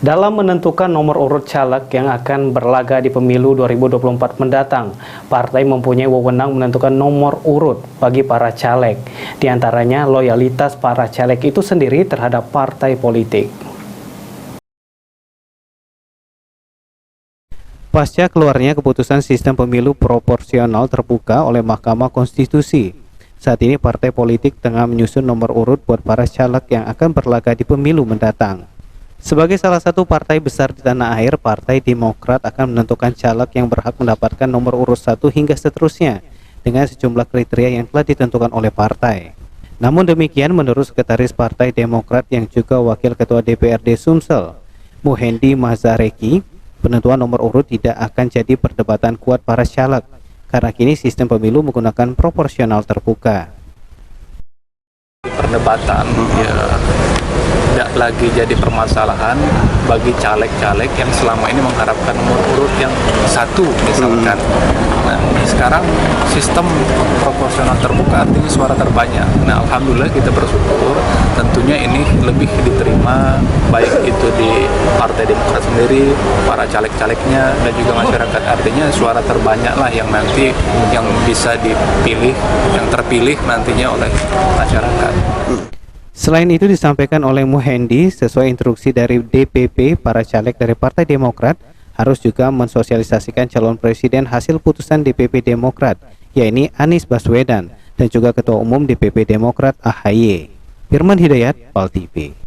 Dalam menentukan nomor urut caleg yang akan berlaga di pemilu 2024 mendatang, partai mempunyai wewenang menentukan nomor urut bagi para caleg. Di antaranya loyalitas para caleg itu sendiri terhadap partai politik. Pasca keluarnya keputusan sistem pemilu proporsional terbuka oleh Mahkamah Konstitusi, saat ini partai politik tengah menyusun nomor urut buat para caleg yang akan berlaga di pemilu mendatang. Sebagai salah satu partai besar di tanah air, Partai Demokrat akan menentukan caleg yang berhak mendapatkan nomor urut 1 hingga seterusnya dengan sejumlah kriteria yang telah ditentukan oleh partai. Namun demikian, menurut Sekretaris Partai Demokrat yang juga Wakil Ketua DPRD Sumsel, Muhendi Mazareki, penentuan nomor urut tidak akan jadi perdebatan kuat para caleg karena kini sistem pemilu menggunakan proporsional terbuka. Perdebatan ya tidak lagi jadi permasalahan bagi caleg-caleg yang selama ini mengharapkan nomor urut yang 1 misalkan. Nah, sekarang sistem proporsional terbuka artinya suara terbanyak. Nah, alhamdulillah kita bersyukur, tentunya ini lebih diterima baik itu di Partai Demokrat sendiri, para caleg-calegnya dan juga masyarakat. Artinya suara terbanyak lah yang nanti yang bisa dipilih, yang terpilih nantinya oleh masyarakat. Selain itu disampaikan oleh Muhendi, sesuai instruksi dari DPP, para caleg dari Partai Demokrat harus juga mensosialisasikan calon presiden hasil putusan DPP Demokrat, yakni Anies Baswedan, dan juga Ketua Umum DPP Demokrat AHY. Firman Hidayat, PAL TV.